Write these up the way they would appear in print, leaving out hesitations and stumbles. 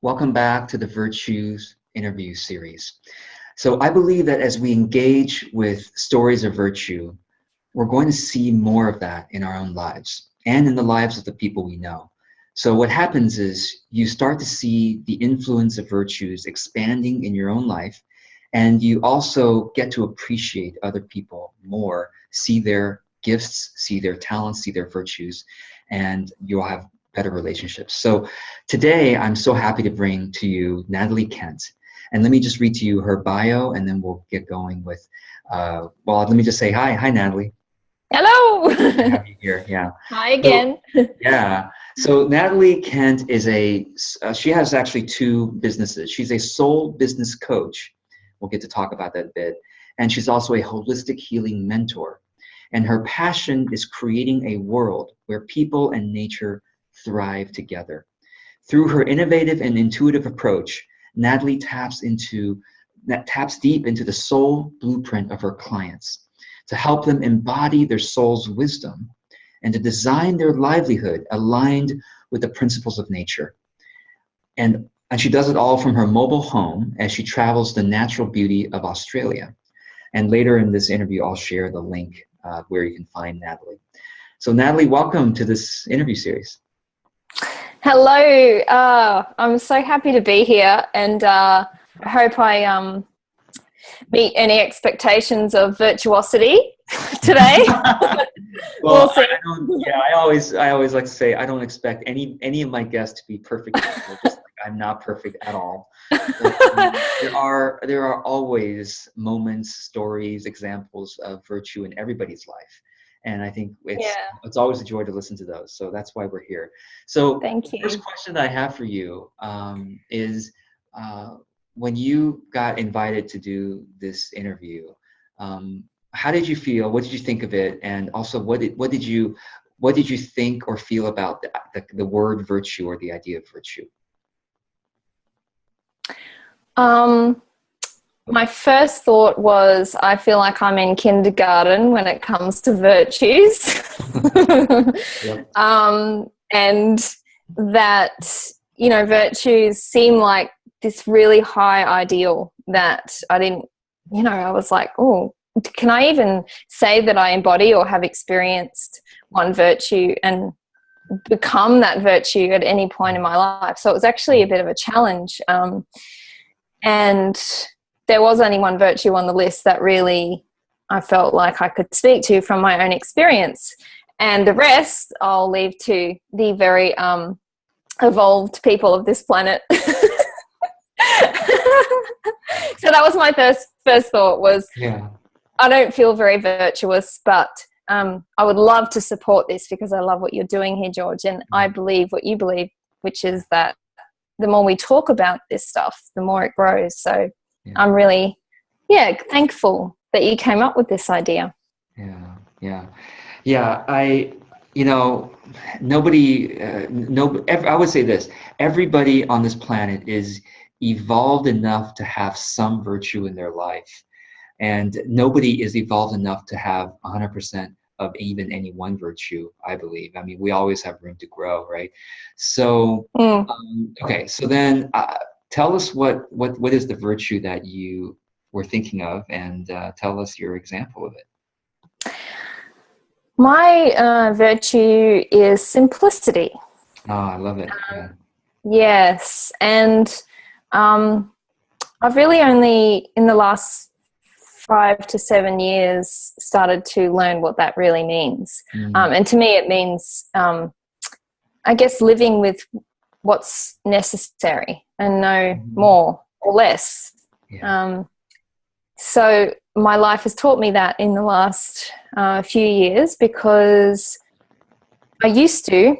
Welcome back to the Virtues interview series. So I believe that as we engage with stories of virtue, we're going to see more of that in our own lives and in the lives of the people we know. So what happens is you start to see the influence of virtues expanding in your own life, and you also get to appreciate other people more, see their gifts, see their talents, see their virtues, and you'll have better relationships. So today, I'm so happy to bring to you Natalie Kent. And let me just read to you her bio, and then we'll get going with, well, let me just say hi. Hi, Natalie. Hello. Good to have you here, yeah. Hi again. Yeah. So Natalie Kent is she has actually two businesses. She's a soul business coach. We'll get to talk about that a bit. And she's also a holistic healing mentor. And her passion is creating a world where people and nature thrive together. Through her innovative and intuitive approach, Natalie taps deep into the soul blueprint of her clients to help them embody their soul's wisdom and to design their livelihood aligned with the principles of nature. And she does it all from her mobile home as she travels the natural beauty of Australia. And later in this interview, I'll share the link where you can find Natalie. So Natalie, welcome to this interview series. Hello. I'm so happy to be here, and I hope I meet any expectations of virtuosity today. Well, We'll see. I always like to say I don't expect any of my guests to be perfect. Just like I'm not perfect at all. But, there are always moments, stories, examples of virtue in everybody's life, and I think it's always a joy to listen to those. So that's why we're here. So Thank you. The first question that I have for you is when you got invited to do this interview. How did you feel? What did you think of it? And also, what did you think or feel about the word virtue or the idea of virtue? My first thought was I feel like I'm in kindergarten when it comes to virtues. Yep. And that, virtues seem like this really high ideal that I didn't, I was like, oh, can I even say that I embody or have experienced one virtue and become that virtue at any point in my life? So it was actually a bit of a challenge. And there was only one virtue on the list that really I felt like I could speak to from my own experience. And the rest I'll leave to the very evolved people of this planet. So that was my first thought was, I don't feel very virtuous, but I would love to support this because I love what you're doing here, George. And I believe what you believe, which is that the more we talk about this stuff, the more it grows. So I'm really, thankful that you came up with this idea. I would say this, everybody on this planet is evolved enough to have some virtue in their life. And nobody is evolved enough to have 100% of even any one virtue, I believe. I mean, we always have room to grow, right? So, okay, so then tell us what is the virtue that you were thinking of, and tell us your example of it. My virtue is simplicity. Oh, I love it. Yes, and I've really only in the last 5 to 7 years started to learn what that really means. And to me it means, I guess, living with what's necessary and no more or less. So my life has taught me that in the last few years, because I used to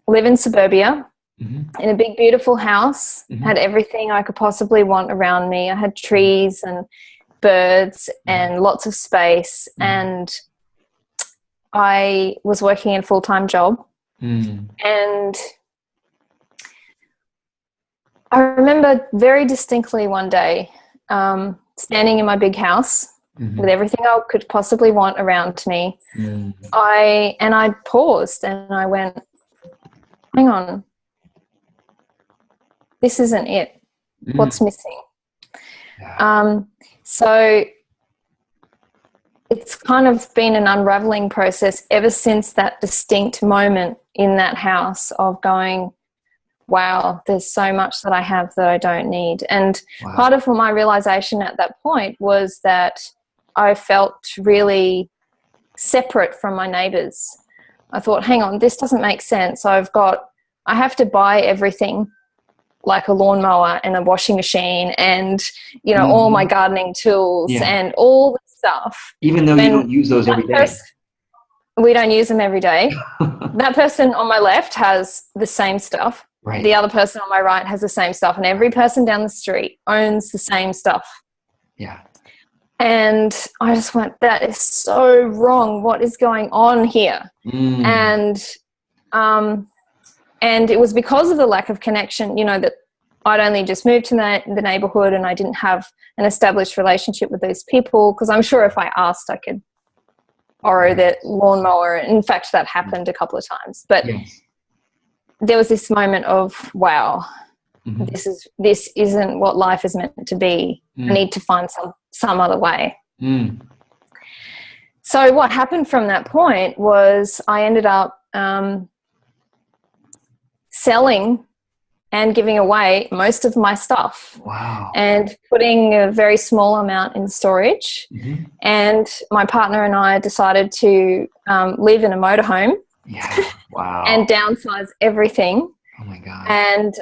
live in suburbia in a big beautiful house, had everything I could possibly want around me. I had trees and birds and lots of space, and I was working in a full-time job. And I remember very distinctly one day standing in my big house with everything I could possibly want around me. I paused and I went, hang on, this isn't it. What's missing? Yeah. So it's kind of been an unraveling process ever since that distinct moment in that house of going, wow, there's so much that I have that I don't need. And part of my realization at that point was that I felt really separate from my neighbors. I thought, hang on, this doesn't make sense. I have to buy everything, like a lawnmower and a washing machine and, you know, all my gardening tools and all the stuff. Even though you don't use those every day. We don't use them every day. That person on my left has the same stuff. Right. The other person on my right has the same stuff. And every person down the street owns the same stuff. Yeah. And I just went, that is so wrong. What is going on here? And it was because of the lack of connection, you know, that I'd only just moved to the neighborhood and I didn't have an established relationship with those people, because I'm sure if I asked, I could borrow their lawnmower. In fact, that happened a couple of times. But there was this moment of, wow, this isn't what life is meant to be. I need to find some other way. So what happened from that point was I ended up selling and giving away most of my stuff. Wow. And putting a very small amount in storage. And my partner and I decided to live in a motorhome. Yeah. Wow. And downsize everything. Oh my God. And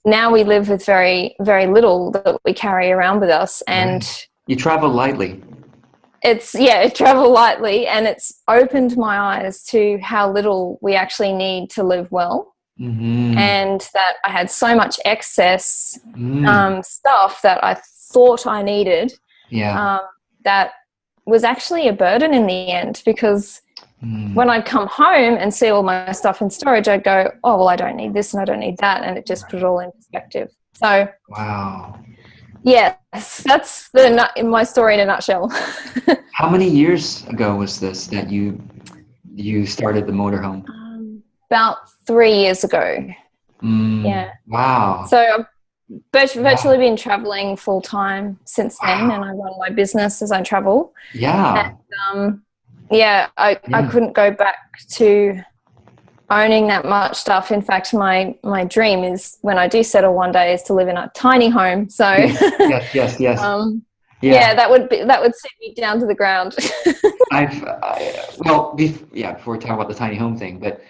now we live with very, very little that we carry around with us. And you travel lightly. It travel lightly, and it's opened my eyes to how little we actually need to live well. And that I had so much excess stuff that I thought I needed that was actually a burden in the end, because when I'd come home and see all my stuff in storage, I'd go, oh, well, I don't need this and I don't need that, and it just put it all in perspective. So yes, that's my story in a nutshell. How many years ago was this that you started the motorhome? About 3 years ago. Yeah. Wow. So I've virtually been traveling full time since then, and I run my business as I travel. Yeah. And I couldn't go back to owning that much stuff. In fact, my dream is, when I do settle one day, is to live in a tiny home. So yes. that would sit me down to the ground. Before we talk about the tiny home thing, but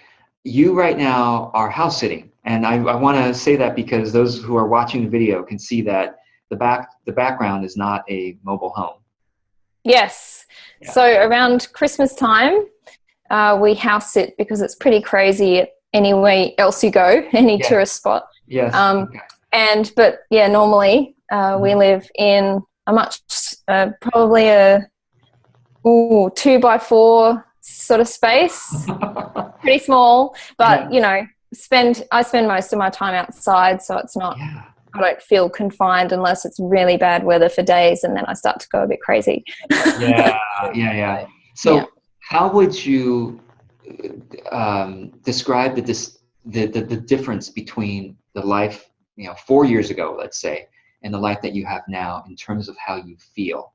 you right now are house sitting, and I want to say that because those who are watching the video can see that the background is not a mobile home. Yes. Yeah. So around Christmas time, we house sit because it's pretty crazy anywhere else you go, any tourist spot. Yes. Normally we live in a much probably a 2x4 sort of space, pretty small, but I spend most of my time outside, so it's not. Yeah. I don't feel confined unless it's really bad weather for days, and then I start to go a bit crazy. Yeah. So, how would you describe the difference between the life 4 years ago, let's say, and the life that you have now in terms of how you feel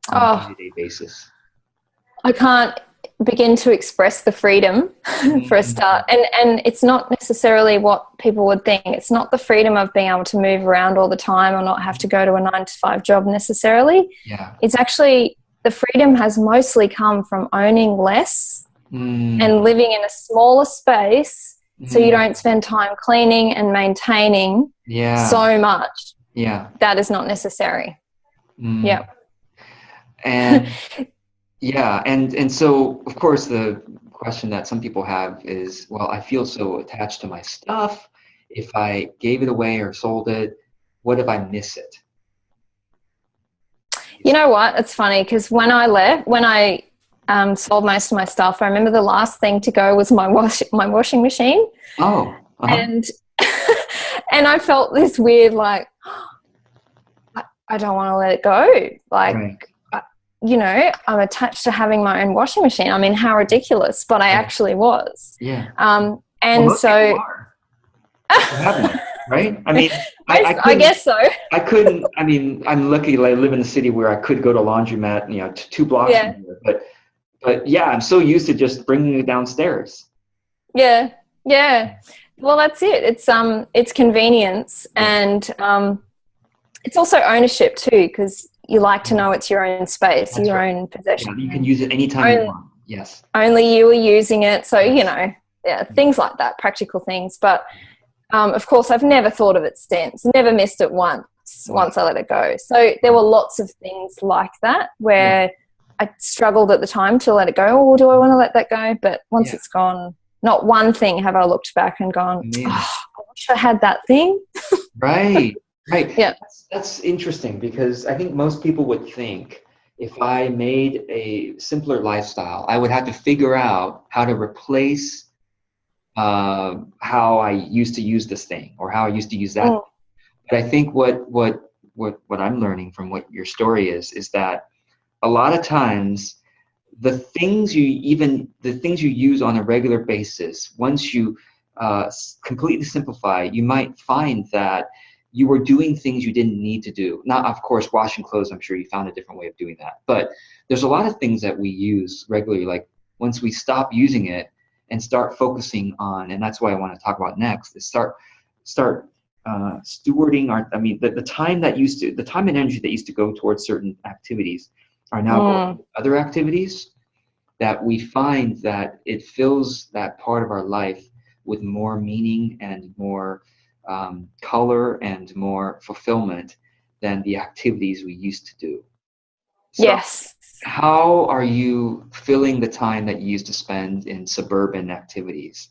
on a day-to-day basis? I can't begin to express the freedom for a start, and it's not necessarily what people would think. It's not the freedom of being able to move around all the time or not have to go to a 9-to-5 job necessarily. It's actually, the freedom has mostly come from owning less and living in a smaller space, so you don't spend time cleaning and maintaining so much. That is not necessary. And and so, of course, the question that some people have is, well, I feel so attached to my stuff. If I gave it away or sold it, what if I miss it? You know what? It's funny, because when I sold most of my stuff, I remember the last thing to go was my washing machine. Oh. Uh-huh. And I felt this weird, like, I don't want to let it go. Like, I'm attached to having my own washing machine. I mean, how ridiculous, but I actually was. Yeah. And so, have one, right? I mean, I I couldn't, guess so. I couldn't, I mean, I'm lucky I live in a city where I could go to laundromat, 2 blocks from Yeah. here. But yeah, I'm so used to just bringing it downstairs. Yeah. Yeah. Well, that's it. It's convenience, Yeah. and it's also ownership too, because you like to know it's your own space, That's your right. own Yeah, possession. you can use it anytime you want. Yes. Only you are using it. So, Yes. yeah, things like that, practical things. But of course, I've never thought of it since, never missed it once I let it go. So there were lots of things like that where I struggled at the time to let it go. Oh, do I want to let that go? But once it's gone, not one thing have I looked back and gone, oh, I wish I had that thing. Right. Right. Yeah. That's interesting, because I think most people would think if I made a simpler lifestyle, I would have to figure out how to replace how I used to use this thing or how I used to use that. Mm. But I think what I'm learning from what your story is that a lot of times the things you use on a regular basis, once you completely simplify, you might find that you were doing things you didn't need to do. Not, of course, washing clothes. I'm sure you found a different way of doing that. But there's a lot of things that we use regularly. Like once we stop using it and start focusing on, and that's what I want to talk about next, is start stewarding our. I mean, the time the time and energy that used to go towards certain activities are now going to other activities, that we find that it fills that part of our life with more meaning and more color and more fulfillment than the activities we used to do. So Yes. how are you filling the time that you used to spend in suburban activities?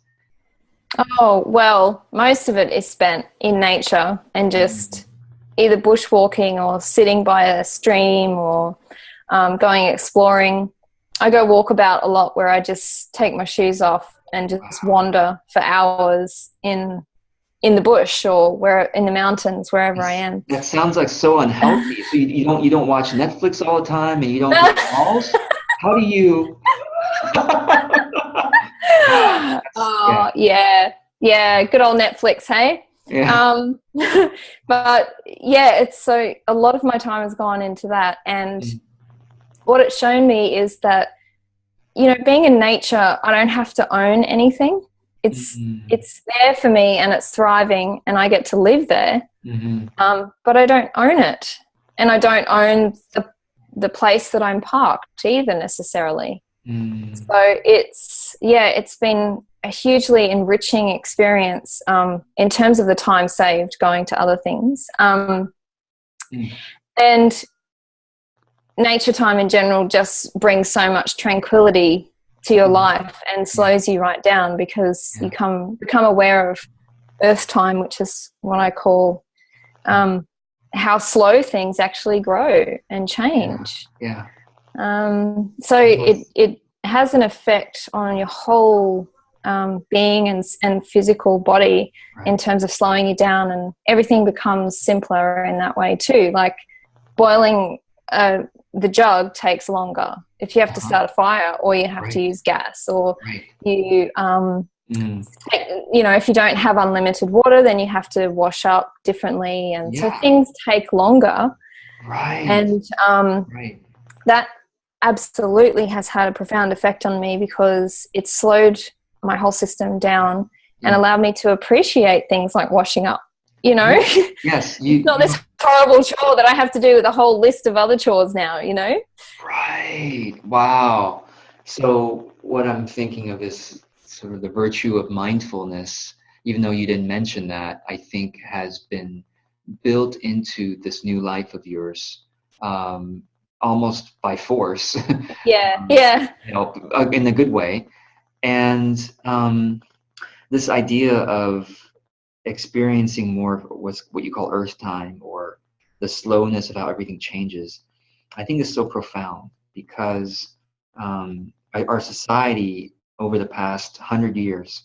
Oh, well, most of it is spent in nature and just either bushwalking or sitting by a stream or going exploring. I go walkabout a lot, where I just take my shoes off and just wander for hours in the bush or where in the mountains, wherever I am. That sounds like so unhealthy. So you don't watch Netflix all the time, and you don't go to malls? How do you? Wow. Oh, yeah, good old Netflix, hey? Yeah. But yeah, it's so a lot of my time has gone into that, and Mm, what it's shown me is that, being in nature, I don't have to own anything. It's mm, it's there for me, and it's thriving, and I get to live there. mhm, But I don't own it, and I don't own the place that I'm parked either necessarily. mm, So it's been a hugely enriching experience in terms of the time saved going to other things, mm. and nature time in general just brings so much tranquility to your life and slows you right down, because you become aware of earth time, which is what I call how slow things actually grow and change. Yeah. So it has an effect on your whole being and physical body in terms of slowing you down, and everything becomes simpler in that way too. Like boiling the jug takes longer if you have to start a fire, or you have to use gas, or you if you don't have unlimited water, then you have to wash up differently, and so things take longer. And that absolutely has had a profound effect on me, because it slowed my whole system down and allowed me to appreciate things like washing up. Yes. It's not this horrible chore that I have to do with a whole list of other chores now. Right. Wow. So what I'm thinking of is sort of the virtue of mindfulness, even though you didn't mention that, I think has been built into this new life of yours, almost by force. Yeah. In a good way. And this idea of experiencing more of what you call earth time, or the slowness of how everything changes, I think is so profound, because our society over the past 100 years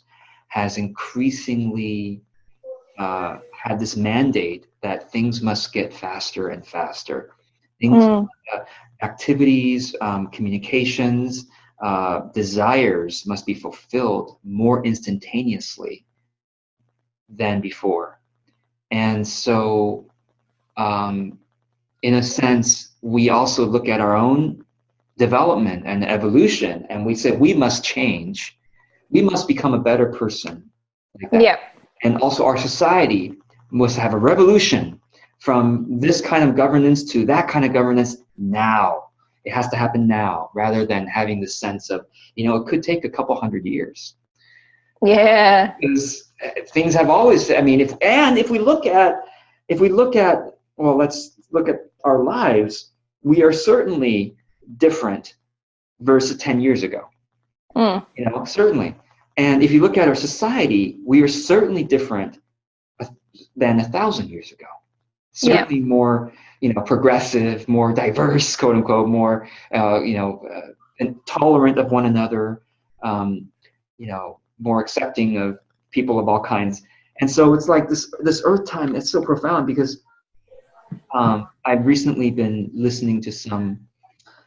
has increasingly had this mandate that things must get faster and faster. Things, activities, communications, desires must be fulfilled more instantaneously. than before. And so, in a sense, we also look at our own development and evolution, and we say we must change. We must become a better person, like that. Yeah. And also our society must have a revolution from this kind of governance to that kind of governance now. It has to happen now, rather than having this sense of, it could take a couple hundred years. Yeah. Because things have always, if we look at, well, let's look at our lives, we are certainly different versus 10 years ago. Certainly. And if you look at our society, we are certainly different than 1,000 years ago. Certainly more, progressive, more diverse, quote unquote, more, and tolerant of one another, more accepting of people of all kinds. And so it's like this earth time, it's so profound because I've recently been listening to some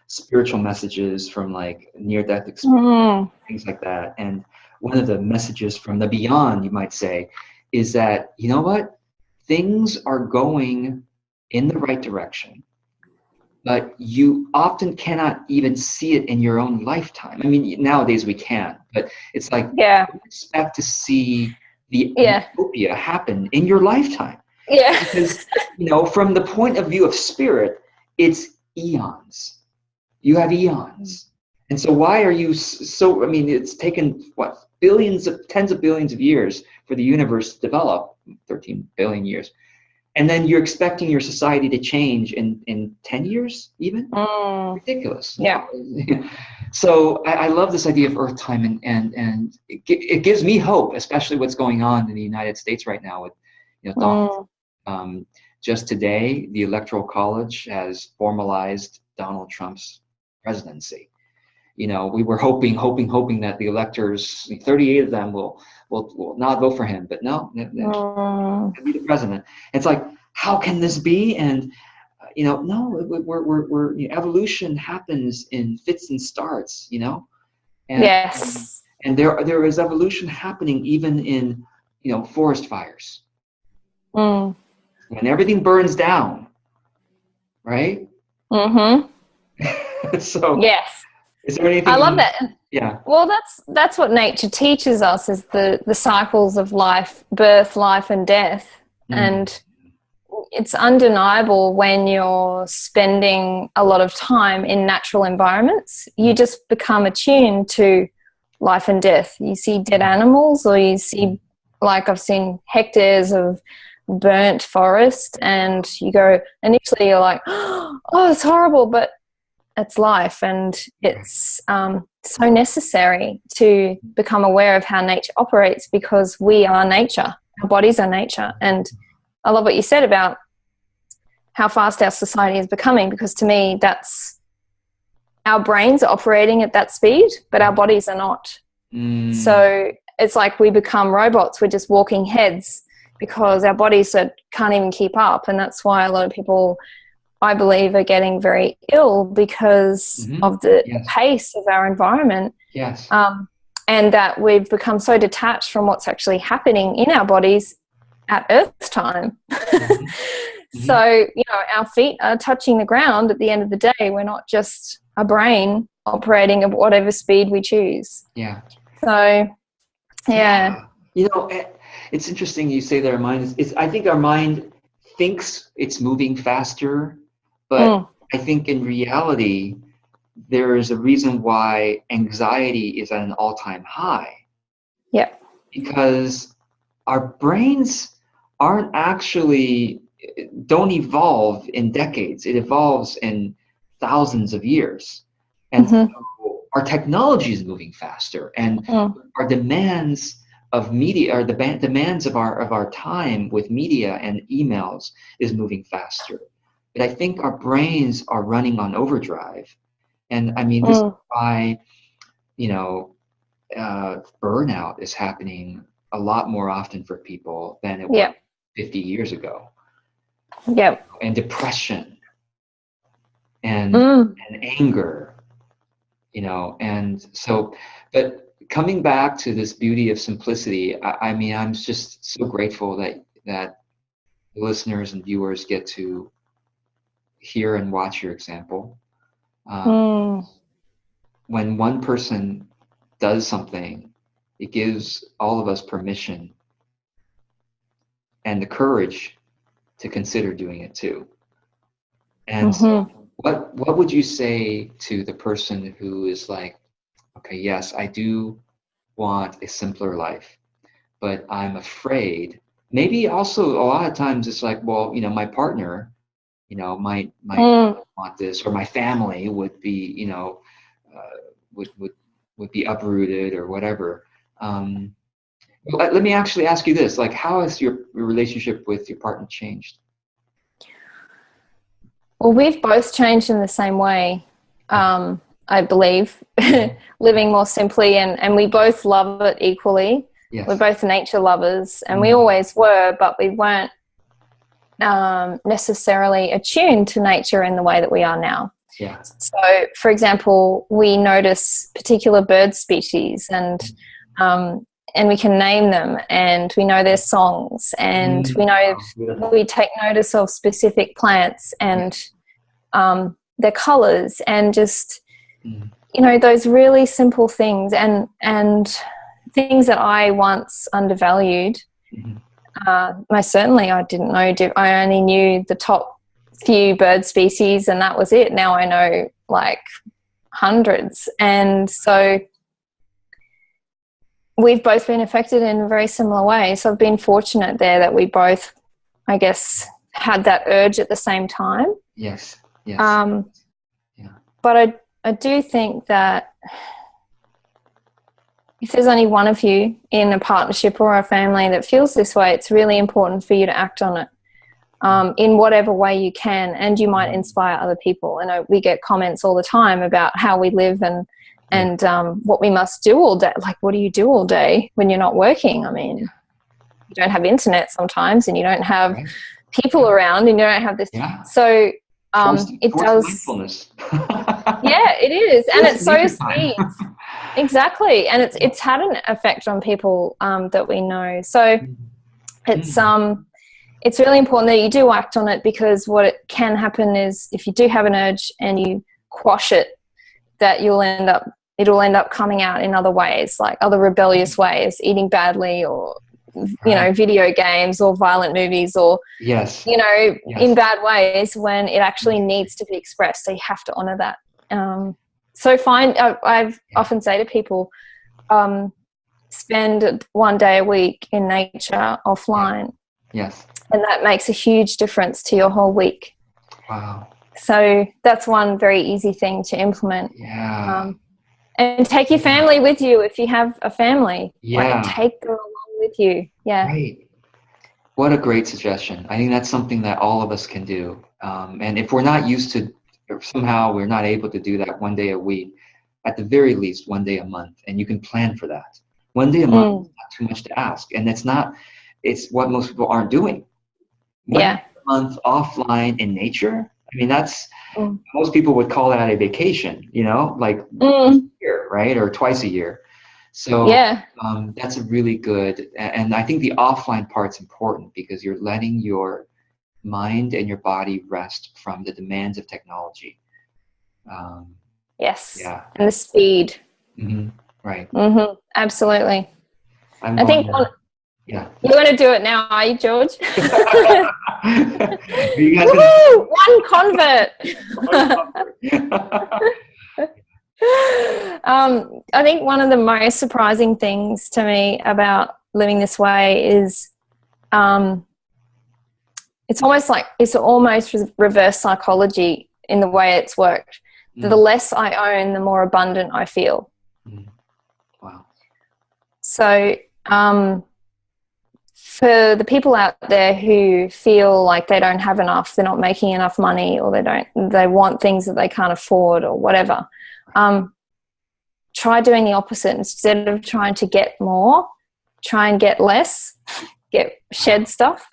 spiritual messages from like near-death experience, things like that. And one of the messages from the beyond, you might say, is that, you know what? Things are going in the right direction, but you often cannot even see it in your own lifetime. I mean, nowadays we can, but it's like, you expect to see the utopia happen in your lifetime. Yeah. Because, from the point of view of spirit, it's eons. You have eons. And so why are you so, it's taken, tens of billions of years for the universe to develop, 13 billion years. And then you're expecting your society to change in 10 years even? Ridiculous. Yeah. So I love this idea of earth time, and it gives me hope, especially what's going on in the United States right now with, Donald. Just today, the Electoral College has formalized Donald Trump's presidency. We were hoping that the electors, 38 of them, will not vote for him, but no, he'll be the president. It's like, how can this be? And no, we're evolution happens in fits and starts, and Yes. and there is evolution happening even in forest fires. When everything burns down, right? So yes. Is there anything? I love that. Yeah. Well, that's what nature teaches us, is the cycles of life, birth, life, and death. And it's undeniable when you're spending a lot of time in natural environments, you just become attuned to life and death. You see dead animals, or you see, like I've seen hectares of burnt forest, and you go, initially you're like, oh, it's horrible, but it's life, and it's so necessary to become aware of how nature operates, because we are nature. Our bodies are nature. And I love what you said about how fast our society is becoming, because to me, that's, our brains are operating at that speed, but our bodies are not. So it's like we become robots. We're just walking heads because our bodies can't even keep up. And that's why a lot of people, I believe, are getting very ill, because of the pace of our environment. Yes. And that we've become so detached from what's actually happening in our bodies at Earth time. So, our feet are touching the ground at the end of the day. We're not just a brain operating at whatever speed we choose. Yeah. So, yeah. It's interesting you say that our mind is, I think our mind thinks it's moving faster, but I think in reality, there is a reason why anxiety is at an all-time high. Yeah. Because our brains don't evolve in decades. It evolves in thousands of years. And so our technology is moving faster, and our demands of media, or the demands of our time with media and emails is moving faster. But I think our brains are running on overdrive. And this is why, burnout is happening a lot more often for people than it was 50 years ago. Yep. And depression and anger, and so, but coming back to this beauty of simplicity, I mean, I'm just so grateful that the listeners and viewers get to hear and watch your example. When one person does something, it gives all of us permission and the courage to consider doing it too. And so what would you say to the person who is like, okay, yes, I do want a simpler life, but I'm afraid. Maybe also a lot of times it's like, well, you know, my partner, you know, might want this, or my family would be, you know, would be uprooted or whatever. Let me actually ask you this: like, how has your relationship with your partner changed? Well, we've both changed in the same way, I believe, living more simply, and we both love it equally. Yes. We're both nature lovers, and we always were, but we weren't necessarily attuned to nature in the way that we are now. Yeah. So, for example, we notice particular bird species, and we can name them, and we know their songs, and we take notice of specific plants and their colors, and just you know, those really simple things, and things that I once undervalued. Most certainly, I didn't know. I only knew the top few bird species, and that was it. Now I know like hundreds, and so we've both been affected in a very similar way. So I've been fortunate there that we both, I guess, had that urge at the same time. Yes. But I do think that if there's only one of you in a partnership or a family that feels this way, it's really important for you to act on it in whatever way you can, and you might inspire other people. And we get comments all the time about how we live and what we must do all day. Like, what do you do all day when you're not working? I mean, you don't have internet sometimes, and you don't have people around, and you don't have this. Yeah. So it does. Mindfulness. Yeah, it is, and it's so sweet. Exactly, and it's had an effect on people that we know. So it's really important that you do act on it, because what it can happen is, if you do have an urge and you quash it, that it'll end up coming out in other ways, like other rebellious ways, eating badly, or you know, video games, or violent movies, or you know, in bad ways, when it actually needs to be expressed. So you have to honor that. So I've often say to people, spend one day a week in nature offline. Yes. And that makes a huge difference to your whole week. Wow. So that's one very easy thing to implement. Yeah. And take your family with you if you have a family. Yeah. Like, take them along with you. Yeah. Right. What a great suggestion. I think that's something that all of us can do. And if we're not used to, or somehow we're not able to do that one day a week, at the very least one day a month, and you can plan for that. One day a month is not too much to ask, and it's what most people aren't doing. One day a month offline in nature. I mean, that's most people would call that a vacation, you know, like once a year, right, or twice a year. So that's a really good, and I think the offline part's important, because you're letting your mind and your body rest from the demands of technology. Yes. Yeah. And the speed. Right. Absolutely. I think. Yeah. You want to do it now, are you, George? You guys Woo! One convert. I think one of the most surprising things to me about living this way is it's almost reverse psychology in the way it's worked. The less I own, the more abundant I feel. Wow. So for the people out there who feel like they don't have enough, they're not making enough money, or they want things that they can't afford, or whatever, try doing the opposite. Instead of trying to get more, try and get less, shed stuff,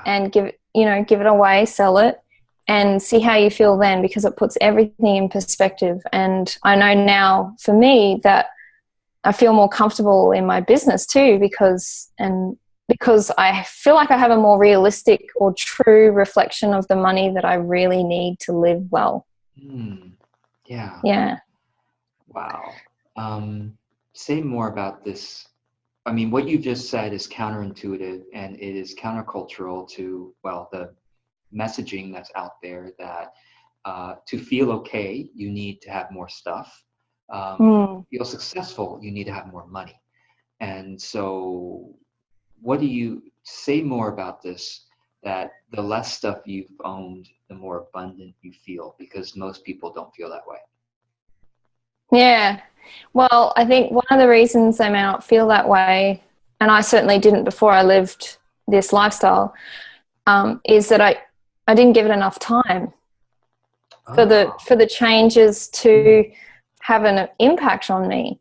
and give it away, sell it, and see how you feel then, because it puts everything in perspective. And I know now, for me, that I feel more comfortable in my business too, because I feel like I have a more realistic or true reflection of the money that I really need to live well. Yeah. Yeah. Wow. Say more about this. I mean, what you just said is counterintuitive, and it is countercultural to, well, the messaging that's out there that to feel okay, you need to have more stuff. Feel successful, you need to have more money. And so what do you say more about this, that the less stuff you've owned, the more abundant you feel? Because most people don't feel that way. Yeah. Well, I think one of the reasons they may not feel that way, and I certainly didn't before I lived this lifestyle, is that I didn't give it enough time for the changes to have an impact on me.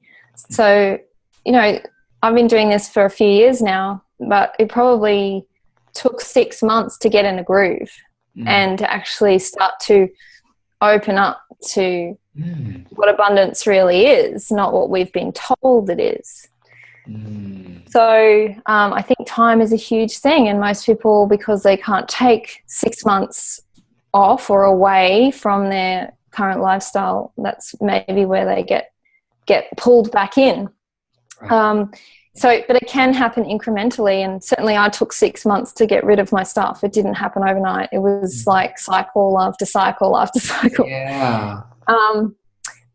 So, you know, I've been doing this for a few years now, but it probably took 6 months to get in a groove and to actually start to open up to what abundance really is, not what we've been told it is. So I think time is a huge thing, and most people, because they can't take 6 months off or away from their current lifestyle, that's maybe where they get pulled back in. Right. But it can happen incrementally, and certainly I took 6 months to get rid of my stuff. It didn't happen overnight. It was like cycle after cycle after cycle. Yeah.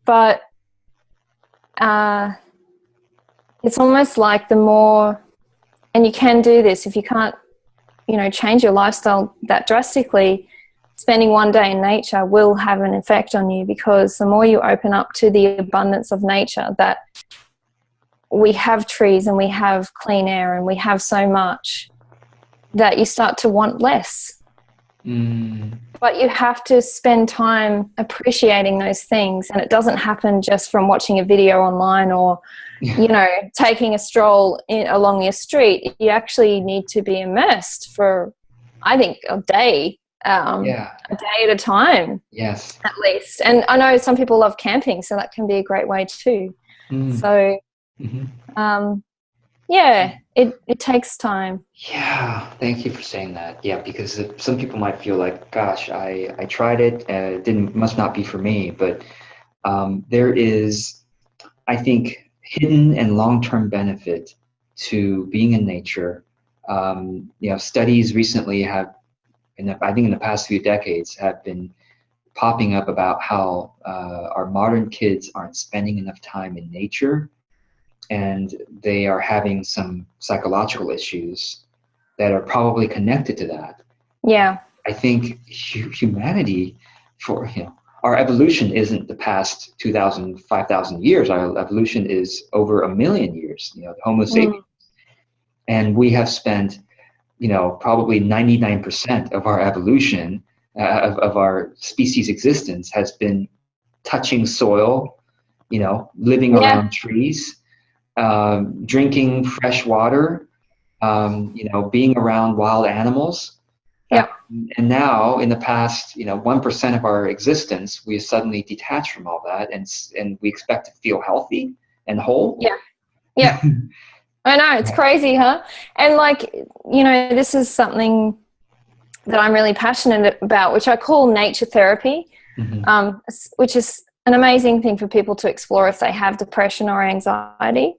But it's almost like the more, and you can do this if you can't, you know, change your lifestyle that drastically. Spending one day in nature will have an effect on you, because the more you open up to the abundance of nature, that we have trees and we have clean air and we have so much, that you start to want less. But you have to spend time appreciating those things, and it doesn't happen just from watching a video online or you know, taking a stroll along your street. You actually need to be immersed for, I think, a day at a time. Yes, at least. And I know some people love camping, so that can be a great way too. So it takes time. Yeah, thank you for saying that. Yeah, because some people might feel like, gosh, I tried it and it must not be for me. But there is, I think, hidden and long-term benefit to being in nature. You know, studies recently have, I think in the past few decades, have been popping up about how our modern kids aren't spending enough time in nature, and they are having some psychological issues that are probably connected to that. Yeah. I think humanity, our evolution isn't the past 2,000, 5,000 years. Our evolution is over 1 million years, you know, the Homo sapiens. And we have spent, you know, probably 99% of our evolution, of our species existence, has been touching soil, you know, living around trees, drinking fresh water, you know, being around wild animals. And now, in the past, you know, 1% of our existence, we suddenly detach from all that, and we expect to feel healthy and whole. Yeah. I know, it's crazy, huh? And like, you know, this is something that I'm really passionate about, which I call nature therapy, which is an amazing thing for people to explore if they have depression or anxiety.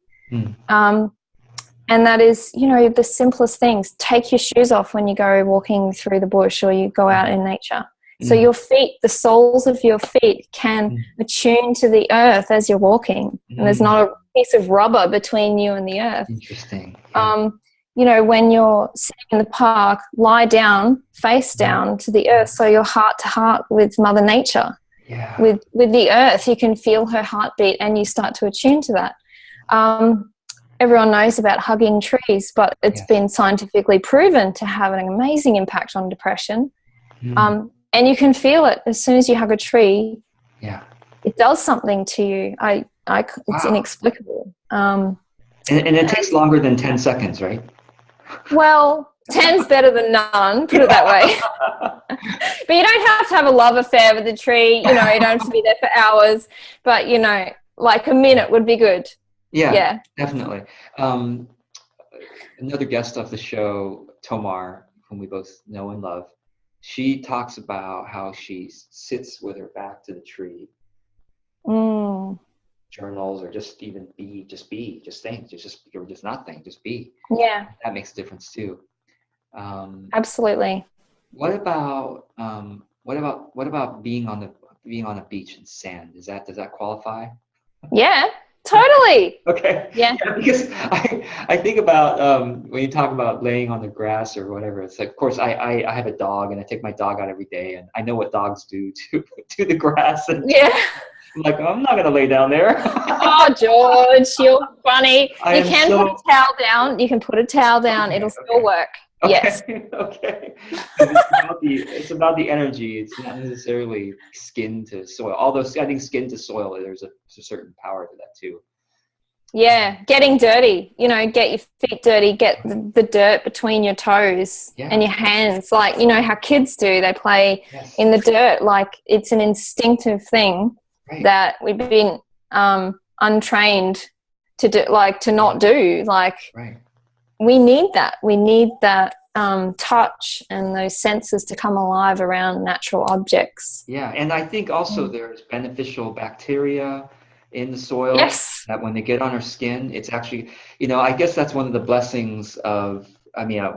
And that is, you know, the simplest things. Take your shoes off when you go walking through the bush or you go out in nature. So your feet, the soles of your feet can attune to the earth as you're walking. And there's not a piece of rubber between you and the earth. Interesting. You know, when you're sitting in the park, lie down, face down to the earth, so you're heart to heart with Mother Nature. With the earth, you can feel her heartbeat and you start to attune to that. Everyone knows about hugging trees, but it's been scientifically proven to have an amazing impact on depression. And you can feel it as soon as you hug a tree. It does something to you. It's inexplicable. And it takes longer than 10 seconds, right? Well, 10's better than none, put it that way. But you don't have to have a love affair with the tree. You know, you don't have to be there for hours. But, you know, like a minute would be good. Yeah, Yeah. definitely. Another guest of the show, Tomar, whom we both know and love, she talks about how she sits with her back to the tree, Mm. journals, or just even just think, or just not think, just be. Yeah, That makes a difference too. Um, absolutely. what about being on a beach in sand? Does that qualify? Yeah, totally. Okay. Yeah. Yeah, because I think about when you talk about laying on the grass or whatever, it's like, of course, I have a dog and I take my dog out every day, and I know what dogs do to to the grass, and Yeah. I'm like, I'm not gonna lay down there. Oh, George, you're funny. I You am can put a so towel down. You can put a towel down. It'll okay, still okay, work. Yes. okay, okay. 'Cause it's about the energy. It's not necessarily skin to soil. Although I think skin to soil, there's a certain power to that too. Yeah, getting dirty. Get your feet dirty, get the dirt between your toes and Yeah. your hands. Like, how kids do. They play Yes. in the dirt. Like, it's an instinctive thing Right. that we've been untrained to do, like, to not do. Like, Right. we need that. We need that touch and those senses to come alive around natural objects. Yeah, and I think also Mm. there's beneficial bacteria in the soil Yes. that when they get on our skin, it's actually, I guess that's one of the blessings of, I mean, I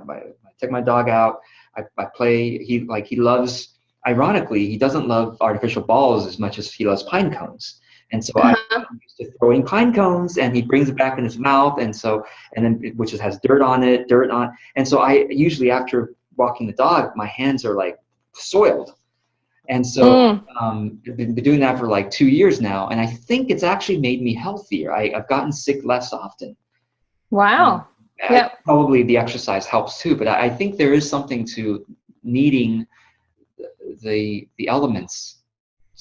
take my dog out, I play, he loves, ironically, he doesn't love artificial balls as much as he loves pine cones. And so I Uh-huh. used to throwing pine cones and he brings it back in his mouth. And then, which has dirt on. And so I usually, after walking the dog, my hands are like soiled. And so Mm. I've been doing that for like 2 years now, and I think it's actually made me healthier. I've gotten sick less often. Um, Wow. Yep. Probably the exercise helps too, but I think there is something to needing the elements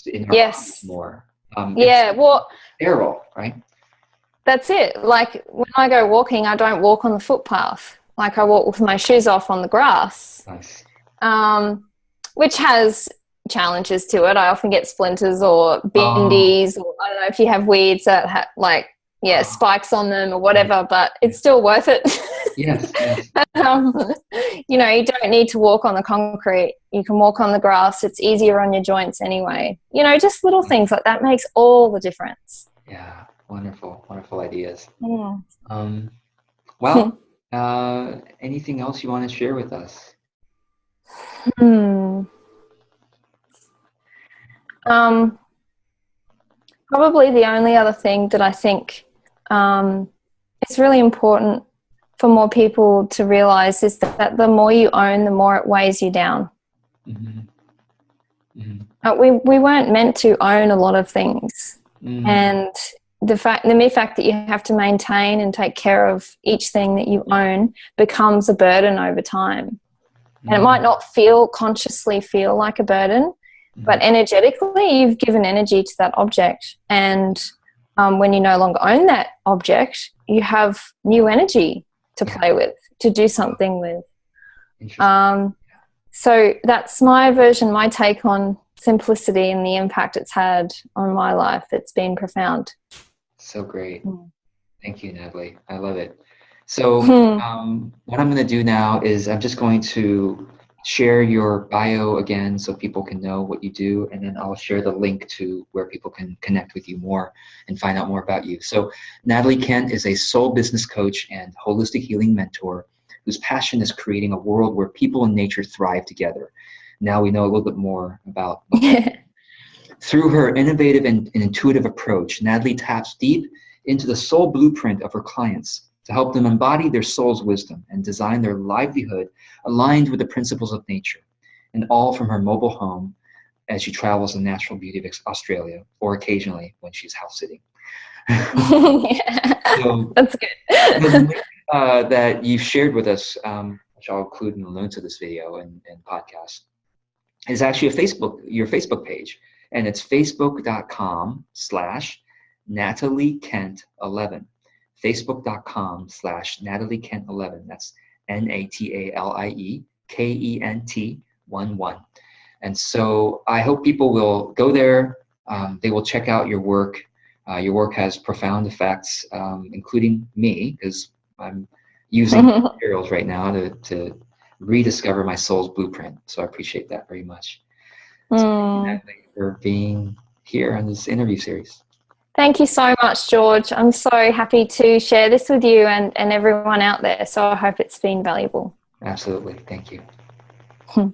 in our bodies Yes. more. It's Yeah. Well, sterile, right? that's it. Like, when I go walking, I don't walk on the footpath. Like, I walk with my shoes off on the grass, Nice. um, which has challenges to it. I often get splinters or Oh, bindies, or I don't know if you have weeds that have, like, yeah, oh, spikes on them or right. whatever, but it's still worth it. Yes, yes. um, you don't need to walk on the concrete. You can walk on the grass. It's easier on your joints anyway. Just little things like that makes all the difference. Yeah, wonderful, wonderful ideas. Yeah. Um, well, anything else you want to share with us? Hmm. Um, Probably the only other thing that I think is really important for more people to realize is that the more you own, the more it weighs you down. Mm-hmm. Mm-hmm. We weren't meant to own a lot of things, Mm-hmm. and the mere fact that you have to maintain and take care of each thing that you own becomes a burden over time. And it might not consciously feel like a burden, but energetically you've given energy to that object. And when you no longer own that object, you have new energy to play with, to do something with. Interesting. So that's my take on simplicity and the impact it's had on my life. It's been profound. So great. Mm. Thank you, Natalie. I love it. So Hmm. what I'm going to do now is I'm just going to share your bio again so people can know what you do, and then I'll share the link to where people can connect with you more and find out more about you. So Natalie Kent is a soul business coach and holistic healing mentor whose passion is creating a world where people and nature thrive together. Now we know a little bit more about through her innovative and intuitive approach, Natalie taps deep into the soul blueprint of her clients to help them embody their soul's wisdom and design their livelihood aligned with the principles of nature, and all from her mobile home as she travels the natural beauty of Australia, or occasionally when she's house sitting. Yeah, So that's good. the link that you've shared with us, which I'll include in the notes of this video and podcast, is actually your Facebook page. And it's facebook.com/Natalie Kent 11. Facebook.com/Natalie Kent 11. That's Natalie Kent 11. And so I hope people will go there. They will check out your work. Your work has profound effects, including me, because I'm using materials right now to rediscover my soul's blueprint. So I appreciate that very much. So thank you, Natalie, for being here on this interview series. Thank you so much, George. I'm so happy to share this with you and everyone out there. So I hope it's been valuable. Absolutely. Thank you.